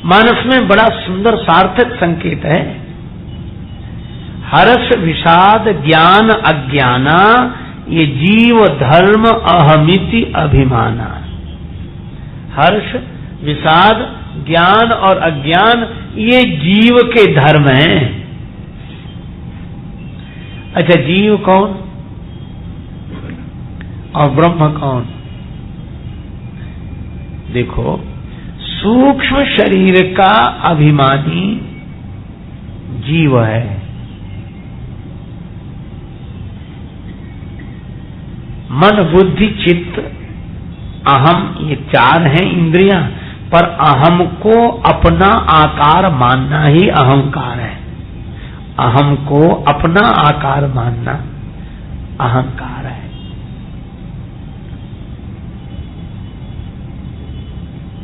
मानस में बड़ा सुंदर सार्थक संकेत है। हर्ष विषाद ज्ञान अज्ञाना ये जीव धर्म अहमिति अभिमाना। हर्ष विषाद ज्ञान और अज्ञान ये जीव के धर्म हैं। अच्छा, जीव कौन और ब्रह्म कौन? देखो, सूक्ष्म शरीर का अभिमानी जीव है, मन बुद्धि चित्त अहम ये चार हैं इंद्रियां, पर अहम को अपना आकार मानना ही अहंकार है। अहम को अपना आकार मानना अहंकार है।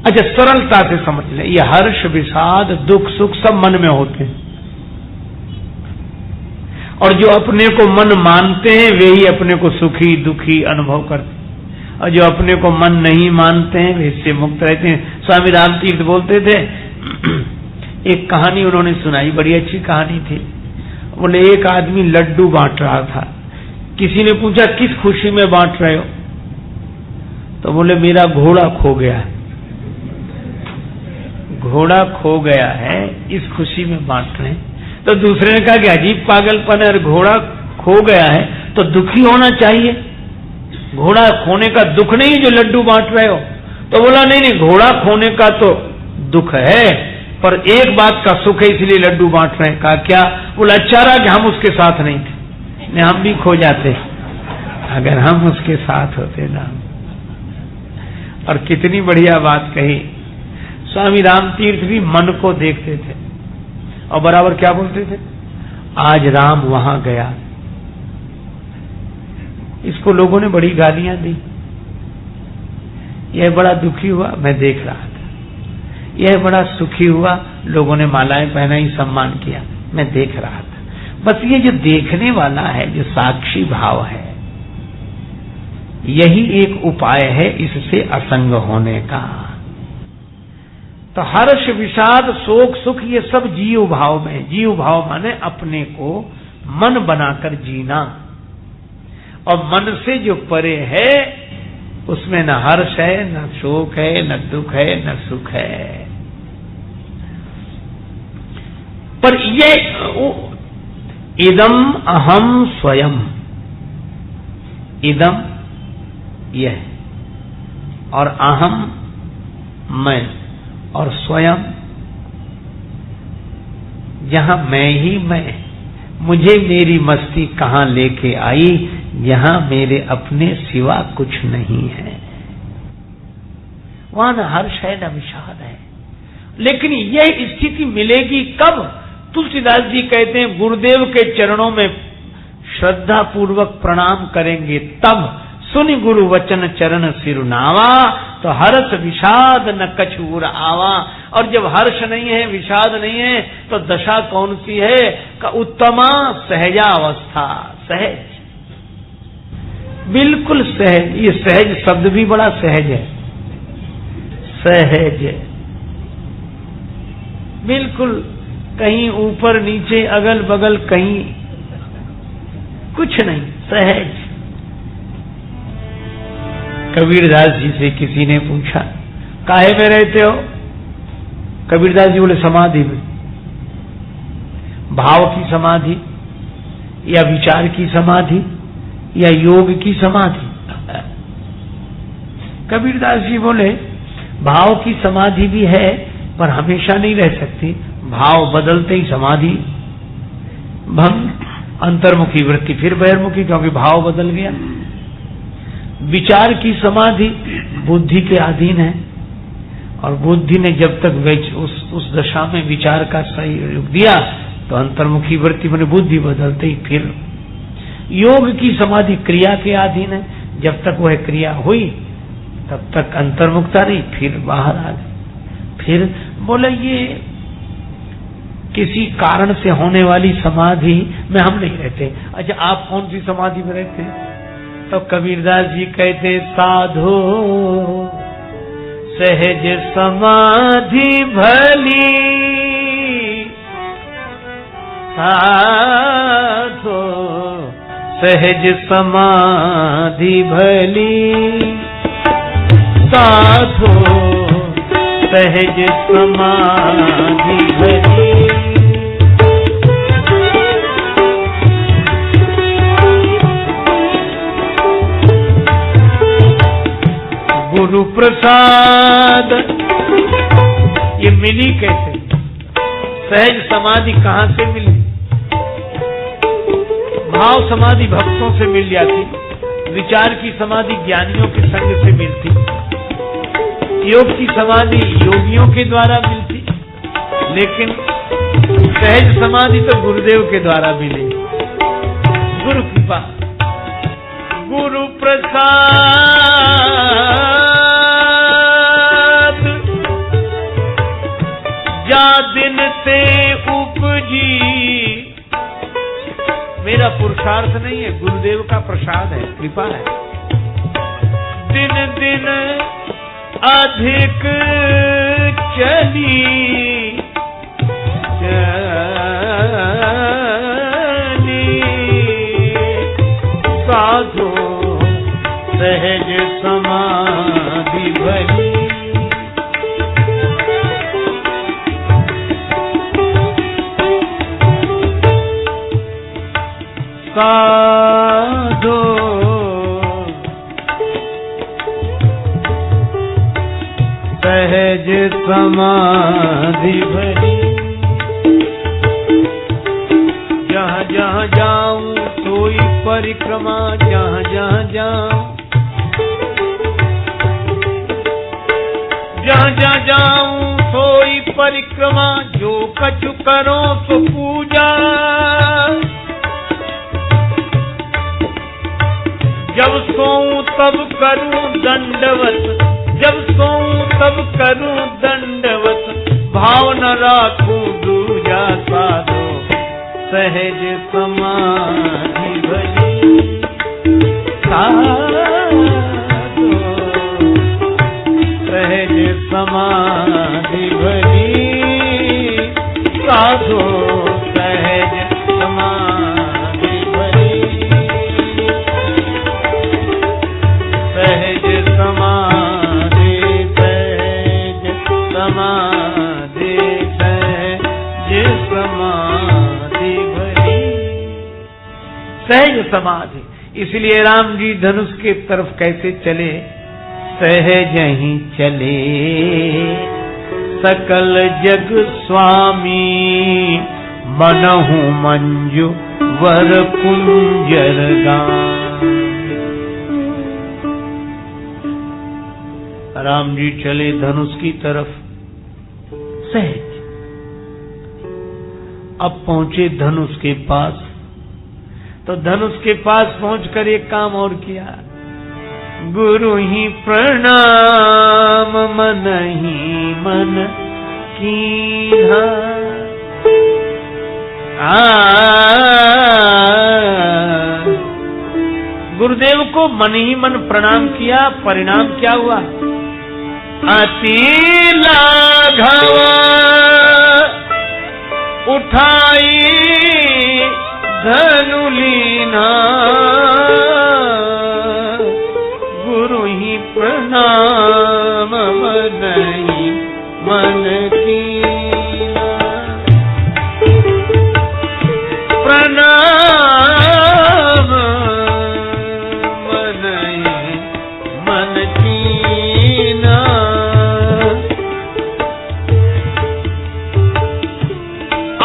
अच्छा, सरलता से समझ ले, ये हर्ष विषाद दुख सुख सब मन में होते हैं, और जो अपने को मन मानते हैं वे ही अपने को सुखी दुखी अनुभव करते हैं, और जो अपने को मन नहीं मानते हैं वे इससे मुक्त रहते हैं। स्वामी रामतीर्थ बोलते थे, एक कहानी उन्होंने सुनाई, बड़ी अच्छी कहानी थी। बोले एक आदमी लड्डू बांट रहा था, किसी ने पूछा किस खुशी में बांट रहे हो? तो बोले मेरा घोड़ा खो गया है, घोड़ा खो गया है इस खुशी में बांट रहे हैं। तो दूसरे ने कहा कि अजीब पागलपन है, घोड़ा खो गया है तो दुखी होना चाहिए, घोड़ा खोने का दुख नहीं जो लड्डू बांट रहे हो। तो बोला नहीं नहीं, घोड़ा खोने का तो दुख है, पर एक बात का सुख है इसलिए लड्डू बांट रहे हैं। कहा क्या? बोला अच्छा रहा कि हम उसके साथ नहीं थे, नहीं हम भी खो जाते अगर हम उसके साथ होते ना। और कितनी बढ़िया बात कही। स्वामी रामतीर्थ भी मन को देखते थे और बराबर क्या बोलते थे? आज राम वहां गया। इसको लोगों ने बड़ी गालियां दी, यह बड़ा दुखी हुआ, मैं देख रहा था। यह बड़ा सुखी हुआ, लोगों ने मालाएं पहनाई, सम्मान किया, मैं देख रहा था। बस ये जो देखने वाला है, जो साक्षी भाव है, यही एक उपाय है इससे असंग होने का। तो हर्ष विषाद शोक सुख ये सब जीव भाव में। जीव भाव माने अपने को मन बनाकर जीना, और मन से जो परे है उसमें न हर्ष है, न शोक है, न दुख है, न सुख है। पर ये इदम अहम स्वयं, इदम यह, और अहम मैं, और स्वयं जहां मैं ही मैं, मुझे मेरी मस्ती कहां लेके आई, यहां मेरे अपने सिवा कुछ नहीं है। वहां न हर्ष है न विषाद है। लेकिन यह स्थिति मिलेगी कब? तुलसीदास जी कहते हैं गुरुदेव के चरणों में श्रद्धा पूर्वक प्रणाम करेंगे तब, सुनि गुरु वचन चरण सिरुनावा, तो हर्ष विषाद न कछुर आवा। और जब हर्ष नहीं है विषाद नहीं है तो दशा कौन सी है? का उत्तमा सहजावस्था, सहज, बिल्कुल सहज। ये सहज शब्द भी बड़ा सहज है, सहज, बिल्कुल कहीं ऊपर नीचे अगल बगल कहीं कुछ नहीं, सहज। कबीरदास जी से किसी ने पूछा काहे में रहते हो? कबीरदास जी बोले समाधि में। भाव की समाधि या विचार की समाधि या योग की समाधि? कबीरदास जी बोले भाव की समाधि भी है पर हमेशा नहीं रह सकती, भाव बदलते ही समाधि भंग, अंतर्मुखी वृत्ति फिर बहिर्मुखी, क्योंकि भाव बदल गया। विचार की समाधि बुद्धि के अधीन है, और बुद्धि ने जब तक उस दशा में विचार का सही योग दिया तो अंतर्मुखी वृत्ति मैंने बुद्धि बदलते ही फिर। योग की समाधि क्रिया के अधीन है, जब तक वह क्रिया हुई तब तक अंतर्मुखता नहीं, फिर बाहर आ गए। फिर बोले ये किसी कारण से होने वाली समाधि में हम नहीं रहते। अच्छा आप कौन सी समाधि में रहते हैं? तो कबीरदास जी कहते साधो सहज समाधि भली साधो, सहज समाधि भली साधो, सहज समाधि भली। गुरु प्रसाद ये मिली कैसे? सहज समाधि कहां से मिली? भाव समाधि भक्तों से मिल जाती, विचार की समाधि ज्ञानियों के संग से मिलती, योग की समाधि योगियों के द्वारा मिलती, लेकिन सहज समाधि तो गुरुदेव के द्वारा मिली। गुरु कृपा, गुरु प्रसाद जा दिन से उपजी, मेरा पुरुषार्थ नहीं है, गुरुदेव का प्रसाद है, कृपा है। दिन दिन अधिक चली साधो, सहज समाधि भली साधो, सहज समाधि भली। जहाँ जहाँ जाऊं सोई परिक्रमा, जहाँ जहाँ जाऊं, जहाँ जहाँ जाऊं सोई परिक्रमा, जो कछु करो सो पूजा। जब सोऊं तब करूं दंडवत, जब सोऊं तब करूं दंडवत, भाव न राखूं दूजा साधो, सहज समाधि भली साधो, सहज समाधि भली साधो, सहज समाधि भली सहज समाधि, सहज समाधि, सहज समाधि भली सहज समाधि। इसलिए राम जी धनुष के तरफ कैसे चले? सहज ही चले, सकल जग स्वामी, मनहु मंजू वर कुंजर गान। राम जी चले धनुष की तरफ सहज। अब पहुंचे धनुष के पास, तो धनुष के पास पहुंचकर एक काम और किया, गुरु ही प्रणाम मन ही मन कीन्हा। गुरुदेव को मन ही मन प्रणाम किया, परिणाम क्या हुआ? अति लाघव उठाई धनु लीना, गुरु ही प्रणाम मन ही मन कीना। प्रणाम मन ही मन कीना,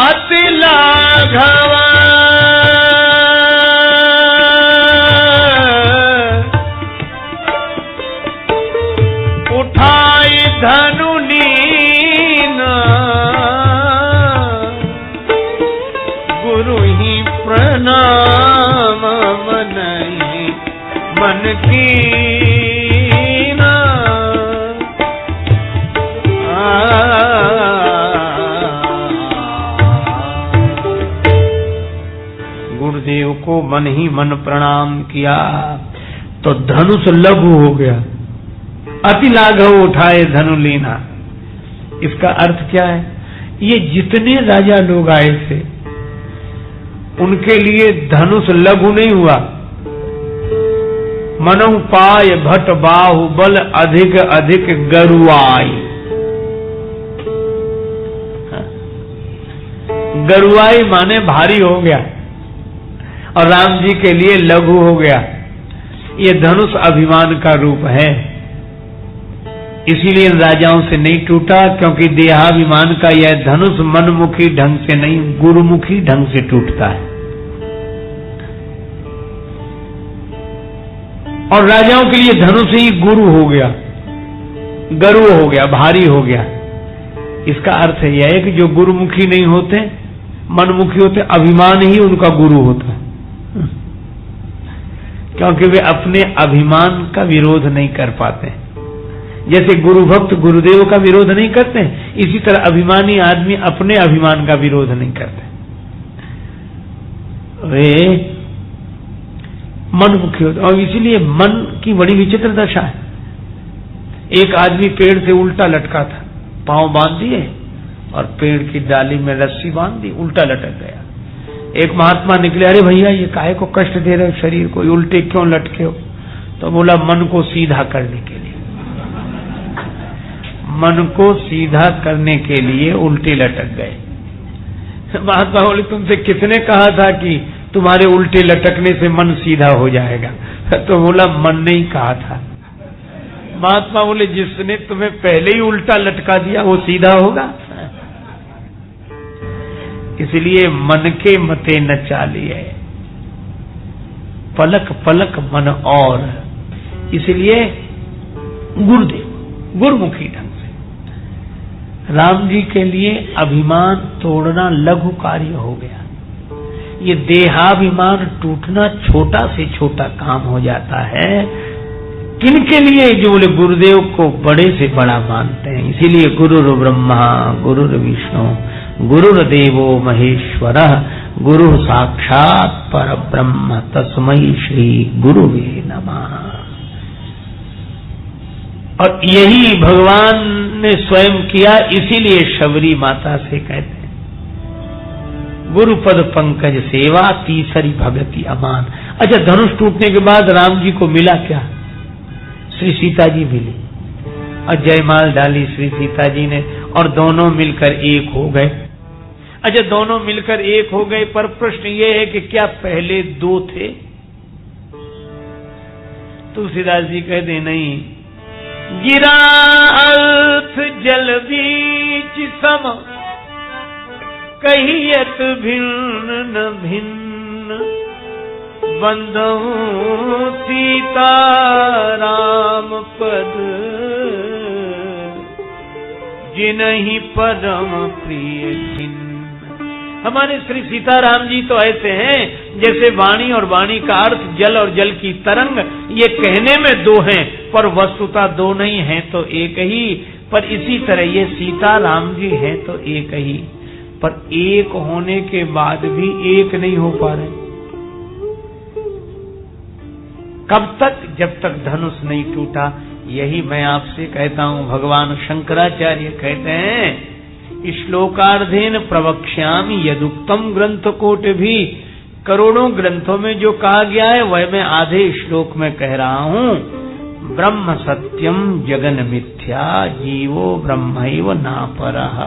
अति लाघव उठाई धनु लीना, गुरु ही प्रणाम मन ही मन कीना। गुरुदेव को मन ही मन प्रणाम किया तो धनुष लघु हो गया। अति लाघव उठाए धनु लीना। इसका अर्थ क्या है? ये जितने राजा लोग आए थे उनके लिए धनुष लघु नहीं हुआ। मनु पाय भट बाहु बल अधिक अधिक गरुआई। गरुआई माने भारी हो गया और राम जी के लिए लघु हो गया। ये धनुष अभिमान का रूप है, इसीलिए इन राजाओं से नहीं टूटा, क्योंकि देहाभिमान का यह धनुष मनमुखी ढंग से नहीं गुरुमुखी ढंग से टूटता है। और राजाओं के लिए धनुष ही गुरु हो गया, गरु हो गया, भारी हो गया। इसका अर्थ यह है कि जो गुरुमुखी नहीं होते, मनमुखी होते, अभिमान ही उनका गुरु होता है, क्योंकि वे अपने अभिमान का विरोध नहीं कर पाते। जैसे गुरु भक्त गुरुदेव का विरोध नहीं करते, इसी तरह अभिमानी आदमी अपने अभिमान का विरोध नहीं करते। वे मनमुखी होते, और इसीलिए मन की बड़ी विचित्र दशा है। एक आदमी पेड़ से उल्टा लटका था, पांव बांध दिए और पेड़ की डाली में रस्सी बांध दी, उल्टा लटक गया। एक महात्मा निकले, अरे भैया ये काहे को कष्ट दे रहे हो शरीर को, उल्टे क्यों लटके हो? तो बोला मन को सीधा करने के लिए। मन को सीधा करने के लिए उल्टे लटक गए। महात्मा बोले, तुमसे किसने कहा था कि तुम्हारे उल्टे लटकने से मन सीधा हो जाएगा? तो बोला, मन ने ही कहा था। महात्मा बोले, जिसने तुम्हें पहले ही उल्टा लटका दिया वो सीधा होगा? इसलिए मन के मते न चालिए, पलक पलक मन और। इसलिए गुरुदेव गुरुमुखी ढंग से राम जी के लिए अभिमान तोड़ना लघु कार्य हो गया। ये देहाभिमान टूटना छोटा से छोटा काम हो जाता है। किनके लिए? जो बोले गुरुदेव को बड़े से बड़ा मानते हैं। इसीलिए गुरुर् ब्रह्मा गुरुर् विष्णु गुरुर्देवो महेश्वरः गुरु साक्षात परब्रह्म तस्मै श्री गुरुवे नमः। और यही भगवान ने स्वयं किया, इसीलिए शबरी माता से कहते हैं गुरुपद पंकज सेवा तीसरी भगति अमान। अच्छा, धनुष टूटने के बाद राम जी को मिला क्या? श्री सीता जी मिली और जयमाल डाली श्री सीता जी ने, और दोनों मिलकर एक हो गए। अच्छा, दोनों मिलकर एक हो गए, पर प्रश्न ये है कि क्या पहले दो थे? तुलसीदास जी कहते नहीं, गिरा अर्थ जल बीच सम कहियत भिन्न न भिन्न बंदहु सीता राम पद जिनहि परम प्रिय चिन्ह। हमारे श्री सीताराम जी तो ऐसे हैं जैसे वाणी और वाणी का अर्थ जल और जल की तरंग, ये कहने में दो हैं पर वस्तुतः दो नहीं है तो एक ही। पर इसी तरह ये सीता राम जी हैं तो एक ही, पर एक होने के बाद भी एक नहीं हो पा रहे। कब तक? जब तक धनुष नहीं टूटा। यही मैं आपसे कहता हूं, भगवान शंकराचार्य कहते हैं, श्लोकार्धेन प्रवक्ष्यामि यदुक्तम ग्रंथ कोट भी। करोड़ों ग्रंथों में जो कहा गया है वह मैं आधे श्लोक में कह रहा हूं। ब्रह्म सत्यम जगन मिथ्या जीवो ब्रह्मैव नापरः।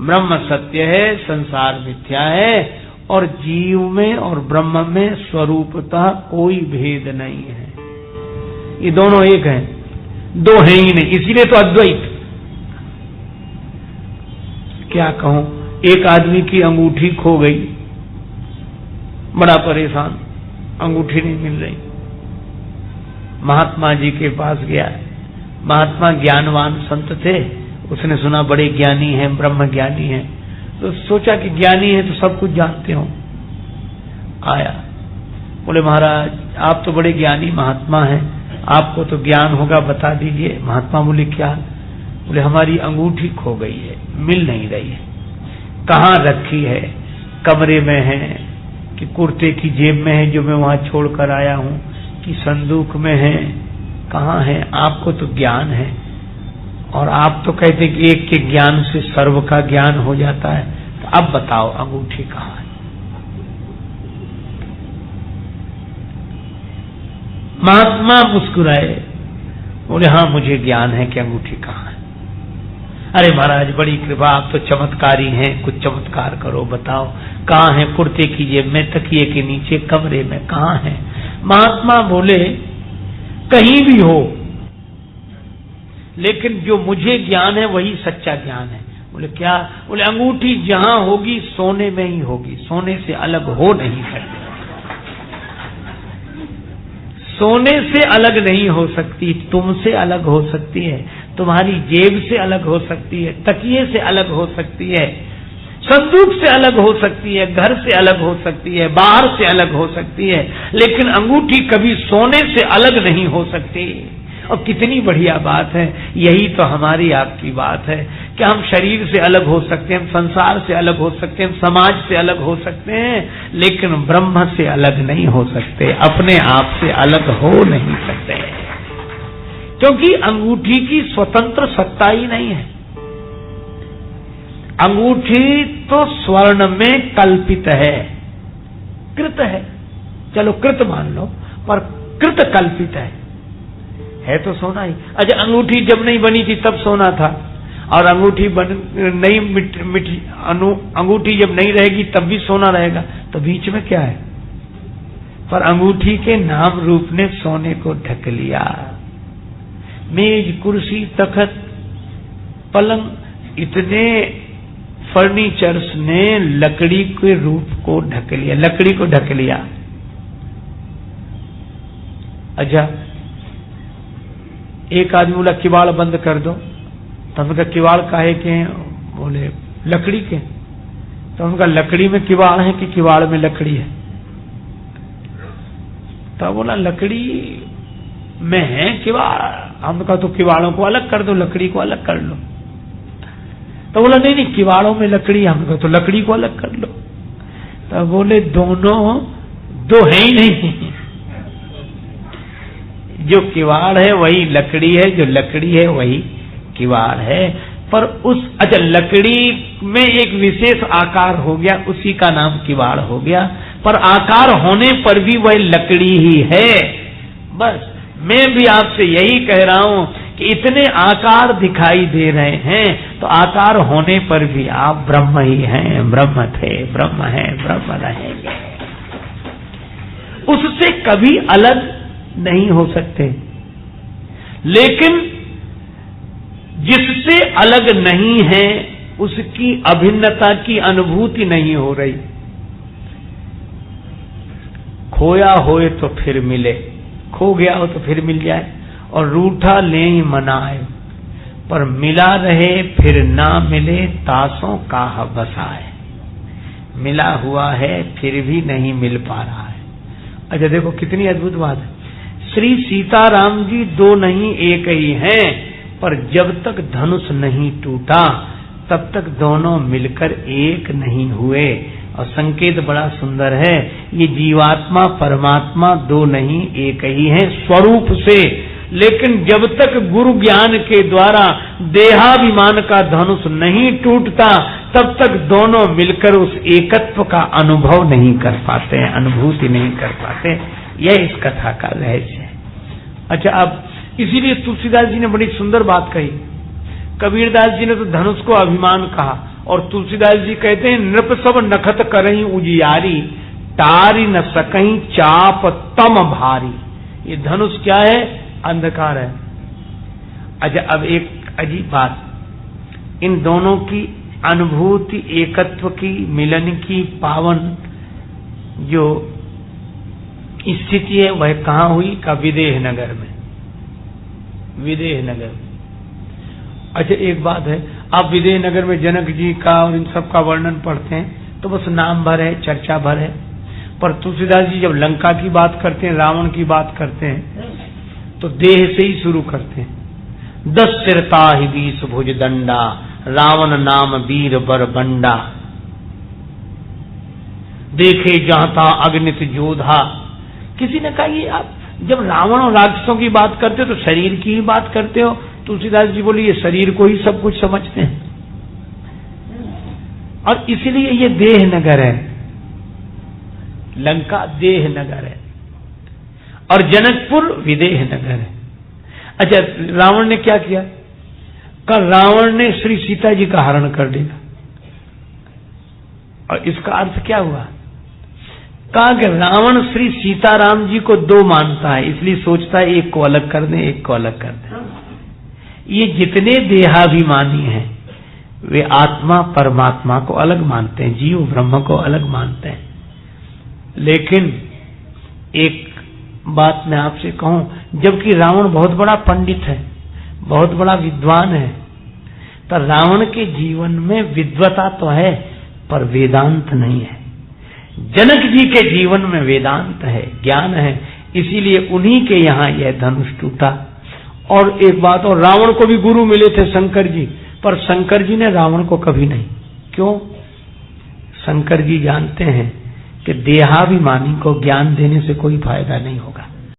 ब्रह्म सत्य है, संसार मिथ्या है, और जीव में और ब्रह्म में स्वरूपतः कोई भेद नहीं है। ये दोनों एक हैं, दो हैं ही नहीं, इसीलिए तो अद्वैत। क्या कहूं, एक आदमी की अंगूठी खो गई, बड़ा परेशान, अंगूठी नहीं मिल रही। महात्मा जी के पास गया। महात्मा ज्ञानवान संत थे, उसने सुना बड़े ज्ञानी हैं, ब्रह्म ज्ञानी हैं, तो सोचा कि ज्ञानी है तो सब कुछ जानते हो। आया, बोले महाराज आप तो बड़े ज्ञानी महात्मा हैं, आपको तो ज्ञान होगा, बता दीजिए। महात्मा बोले क्या? बोले हमारी अंगूठी खो गई है, मिल नहीं रही है। कहाँ रखी है? कमरे में है कि कुर्ते की जेब में है जो मैं वहां छोड़कर आया हूं, कि संदूक में है, कहाँ है? आपको तो ज्ञान है, और आप तो कहते कि एक के ज्ञान से सर्व का ज्ञान हो जाता है। तो अब बताओ अंगूठी कहाँ है? महात्मा मुस्कुराए, बोले हाँ मुझे ज्ञान है कि अंगूठी कहाँ है। अरे महाराज बड़ी कृपा, आप तो चमत्कारी हैं, कुछ चमत्कार करो, बताओ कहाँ है? कुर्ते की जेब में, तकिए के नीचे, कमरे में, कहाँ है? महात्मा बोले कहीं भी हो, लेकिन जो मुझे ज्ञान है वही सच्चा ज्ञान है। बोले क्या? बोले अंगूठी जहां होगी सोने में ही होगी, सोने से अलग हो नहीं सकती, सोने से अलग नहीं हो सकती, तुमसे अलग हो सकती है, तुम्हारी जेब से अलग हो सकती है, तकिए से अलग हो सकती है, संदूक से अलग हो सकती है, घर से अलग हो सकती है, बाहर से अलग हो सकती है, लेकिन अंगूठी कभी सोने से अलग नहीं हो सकती। और कितनी बढ़िया बात है, यही तो हमारी आपकी बात है कि हम शरीर से अलग हो सकते हैं, हम संसार से अलग हो सकते हैं, समाज से अलग हो सकते हैं, लेकिन ब्रह्म से अलग नहीं हो सकते, अपने आप से अलग हो नहीं सकते, क्योंकि अंगूठी की स्वतंत्र सत्ता ही नहीं है। अंगूठी तो स्वर्ण में कल्पित है, कृत है, चलो कृत मान लो, पर कृत कल्पित है तो सोना ही। अच्छा अंगूठी जब नहीं बनी थी तब सोना था, और अंगूठी अंगूठी जब नहीं रहेगी तब भी सोना रहेगा, तो बीच में क्या है? पर अंगूठी के नाम रूप ने सोने को ढक लिया। मेज, कुर्सी, तखत, पलंग, इतने फर्नीचर्स ने लकड़ी के रूप को ढक लिया, लकड़ी को ढक लिया। अच्छा एक आदमी बोला किवाड़ बंद कर दो, तो हमने कहा किवाड़ काहे के हैं? बोले लकड़ी के। तो उनका लकड़ी में किवाड़ है कि किवाड़ में लकड़ी है? तो बोला लकड़ी में है किवाड़। हमने कहा तो किवाड़ों को अलग कर दो, लकड़ी को अलग कर लो। तो बोला नहीं नहीं किवाड़ों में लकड़ी। हमने कहा तो लकड़ी को अलग कर लो। तो बोले दोनों दो है ही नहीं, जो किवाड़ है वही लकड़ी है, जो लकड़ी है वही किवाड़ है। पर उस अच्छा लकड़ी में एक विशेष आकार हो गया, उसी का नाम किवाड़ हो गया, पर आकार होने पर भी वह लकड़ी ही है। बस मैं भी आपसे यही कह रहा हूं कि इतने आकार दिखाई दे रहे हैं, तो आकार होने पर भी आप ब्रह्म ही हैं, ब्रह्म थे, ब्रह्म है, ब्रह्म रहेंगे, उससे कभी अलग नहीं हो सकते। लेकिन जिससे अलग नहीं है उसकी अभिन्नता की अनुभूति नहीं हो रही। खोया होए तो फिर मिले, खो गया हो तो फिर मिल जाए, और रूठा ले मनाए, पर मिला रहे फिर ना मिले, तासों का बसाए। मिला हुआ है फिर भी नहीं मिल पा रहा है। अच्छा देखो कितनी अद्भुत बात है। श्री सीताराम जी दो नहीं एक ही हैं, पर जब तक धनुष नहीं टूटा तब तक दोनों मिलकर एक नहीं हुए। और संकेत बड़ा सुंदर है, ये जीवात्मा परमात्मा दो नहीं एक ही हैं स्वरूप से, लेकिन जब तक गुरु ज्ञान के द्वारा देहाभिमान का धनुष नहीं टूटता तब तक दोनों मिलकर उस एकत्व का अनुभव नहीं कर पाते हैं, अनुभूति नहीं कर पाते। यह इस कथा का रहस्य है। अच्छा अब इसीलिए तुलसीदास जी ने बड़ी सुंदर बात कही। कबीरदास जी ने तो धनुष को अभिमान कहा, और तुलसीदास जी कहते हैं नृप सब नखत करहीं उजियारी, तारी न सकहीं चाप तम भारी। ये धनुष क्या है? अंधकार है। अच्छा अब एक अजीब बात, इन दोनों की अनुभूति, एकत्व की, मिलन की पावन जो स्थिति है वह कहाँ हुई? का विदेह नगर में, विदेह नगर में। अच्छा एक बात है, आप विदेह नगर में जनक जी का और इन सब का वर्णन पढ़ते हैं तो बस नाम भर है, चर्चा भर है, पर तुलसीदास जी जब लंका की बात करते हैं, रावण की बात करते हैं, तो देह से ही शुरू करते हैं। 10 सिरता ही 20 भुज दंडा, रावण नाम वीर बर बंडा, देखे जहां था अग्नित जोधा। किसी ने कहा ये आप जब रावण और राक्षसों की बात करते हो तो शरीर की ही बात करते हो। तुलसीदास जी बोले ये शरीर को ही सब कुछ समझते हैं, और इसलिए ये देह नगर है, लंका देह नगर है और जनकपुर विदेह नगर है। अच्छा, रावण ने क्या किया? कल रावण ने श्री सीता जी का हरण कर दिया, और इसका अर्थ क्या हुआ? कहा कि रावण श्री सीताराम जी को दो मानता है, इसलिए सोचता है एक को अलग कर दें, एक को अलग कर दें। ये जितने देहाभिमानी हैं वे आत्मा परमात्मा को अलग मानते हैं, जीव ब्रह्म को अलग मानते हैं। लेकिन एक बात मैं आपसे कहूं, जबकि रावण बहुत बड़ा पंडित है, बहुत बड़ा विद्वान है, तो रावण के जीवन में विद्वता तो है पर वेदांत नहीं है। जनक जी के जीवन में वेदांत है, ज्ञान है, इसीलिए उन्हीं के यहां यह धनुष टूटा। और एक बात और, रावण को भी गुरु मिले थे शंकर जी, पर शंकर जी ने रावण को कभी नहीं। क्यों? शंकर जी जानते हैं कि देहाभिमानी को ज्ञान देने से कोई फायदा नहीं होगा।